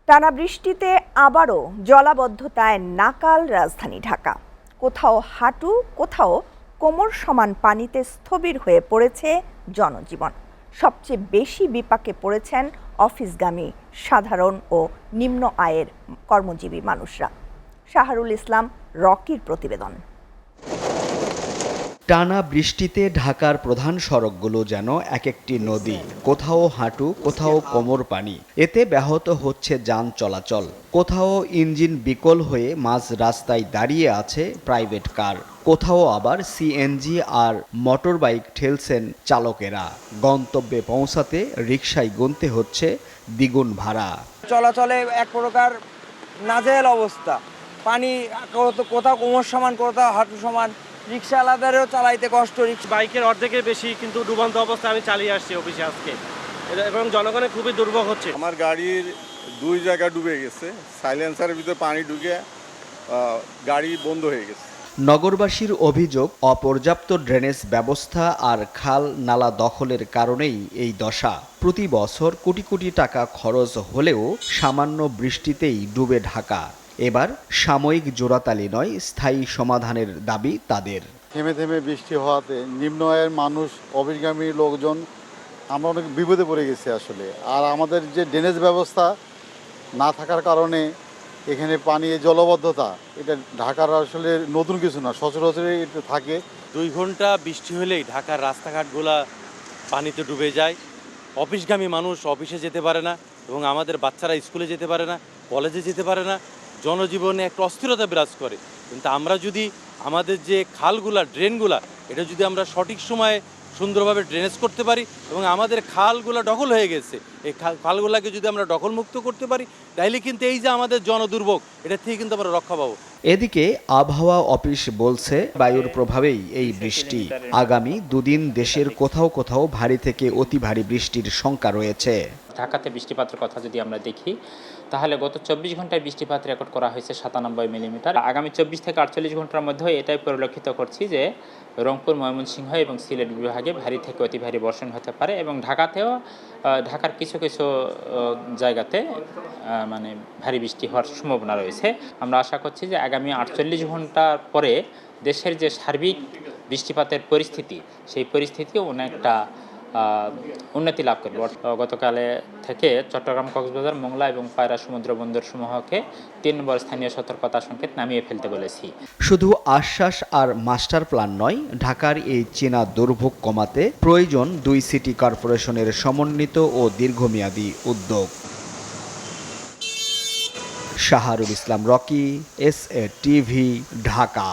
টানা বৃষ্টিতে আবারও জলাবদ্ধতায় নাকাল রাজধানী ঢাকা। কোথাও হাঁটু, কোথাও কোমর সমান পানিতে স্থবির হয়ে পড়েছে জনজীবন। সবচেয়ে বেশি বিপাকে পড়েছেন অফিসগামী সাধারণ ও নিম্ন আয়ের কর্মজীবী মানুষরা। শাহরুল ইসলাম রকির প্রতিবেদন। টানা বৃষ্টিতে ঢাকার প্রধান সড়কগুলো যেন এক একটি নদী, কোথাও হাঁটু, কোথাও কোমর পানি। এতে ব্যাহত হচ্ছে যান চলাচল। কোথাও ইঞ্জিন বিকল হয়ে মাঝ রাস্তায় দাঁড়িয়ে আছে প্রাইভেট কার, কোথাও আবার সিএনজি আর মোটরবাইক ঠেলছেন চালকেরা। গন্তব্যে পৌঁছাতে রিকশায় গুনতে হচ্ছে দ্বিগুণ ভাড়া। চলাচলে এক প্রকার নাজেহাল অবস্থা। পানি কোথাও কোমর সমান, কোথাও হাঁটু সমান। রিক্সাওয়ালাদেরও চালাইতে কষ্ট। বাইকের অর্ধেকের বেশি কিন্তু ডুবন্ত অবস্থা আমি চালিয়ে আসছি অফিসে আজকে, এবং জনগণের খুবই দুর্ভোগ হচ্ছে। আমার গাড়ির 2 জায়গা ডুবে গেছে, সাইলেন্সারের ভিতরে পানি ঢুকে গাড়ি বন্ধ হয়ে গেছে। নগরবাসীর অভিযোগ, অপর্যাপ্ত ড্রেনেজ ব্যবস্থা আর খাল নালা দখলের কারণেই এই দশা। প্রতি বছর কোটি কোটি টাকা খরচ হলেও সামান্য বৃষ্টিতেই ডুবে ঢাকা। এবার সাময়িক জোড়াতালি নয়, স্থায়ী সমাধানের দাবি তাদের। থেমে থেমে বৃষ্টি হওয়াতে নিম্ন আয়ের মানুষ, অফিসগামী লোকজন আমরা অনেক বিপদে পড়ে গেছি আসলে। আর আমাদের যে ড্রেনেজ ব্যবস্থা না থাকার কারণে এখানে পানি, জলবদ্ধতা, এটা ঢাকার আসলে নতুন কিছু না, সচরাচরই এটা থাকে। 2 ঘন্টা বৃষ্টি হলেই ঢাকার রাস্তাঘাটগুলা পানিতে ডুবে যায়। অফিসগামী মানুষ অফিসে যেতে পারে না, এবং আমাদের বাচ্চারা স্কুলে যেতে পারে না, কলেজে যেতে পারে না। জনজীবনে একটা অস্থিরতা বিরাজ করে। কিন্তু আমরা যদি আমাদের যে খালগুলা, ড্রেনগুলা, এটা যদি আমরা সঠিক সময়ে সুন্দরভাবে ড্রেনেজ করতে পারি, এবং আমাদের খালগুলা দখল হয়ে গেছে, এই খালগুলাকে যদি আমরা দখলমুক্ত করতে পারি, তাইলে কিন্তু এই যে আমাদের জনদুর্ভোগ, এটা থেকে কিন্তু আমরা রক্ষা পাবো। এদিকে আবহাওয়া অফিস বলছে, বায়ুর প্রভাবেই এই বৃষ্টি। আগামী 2 দিন দেশের কোথাও কোথাও ভারী থেকে অতি ভারী বৃষ্টির শঙ্কা রয়েছে। ঢাকাতে বৃষ্টিপাতের কথা যদি আমরা দেখি, তাহলে গত 24 ঘন্টায় বৃষ্টিপাত রেকর্ড করা হয়েছে 97 মিলিমিটার। আগামী 24 থেকে 48 ঘন্টার মধ্যে এটাই পরিলক্ষিত করছি যে রংপুর, ময়মনসিংহ এবং সিলেট বিভাগে ভারী থেকে অতি ভারী বর্ষণ হতে পারে, এবং ঢাকাতেও ঢাকার কিছু কিছু জায়গাতে মানে ভারী বৃষ্টি হওয়ার সম্ভাবনা রয়েছে। আমরা আশা করছি যে আগামী 48 ঘন্টার পরে দেশের যে সার্বিক বৃষ্টিপাতের পরিস্থিতি, সেই পরিস্থিতিও অনেকটা উন্নতি লাভ করবে। গতকালে থেকে চট্টগ্রাম, কক্সবাজার, মোংলা এবং পায়রা সমুদ্র বন্দর সমূহকে 3 নম্বর স্থানীয় সতর্কতা সংকেত নামিয়ে ফেলতে বলেছি। শুধু আশ্বাস আর মাস্টার প্ল্যান নয়, ঢাকার এই চীনা দুর্ভোগ কমাতে প্রয়োজন 2 সিটি কর্পোরেশনের সমন্বিত ও দীর্ঘমেয়াদী উদ্যোগ। শাহরুল ইসলাম রকি, SA টিভি, ঢাকা।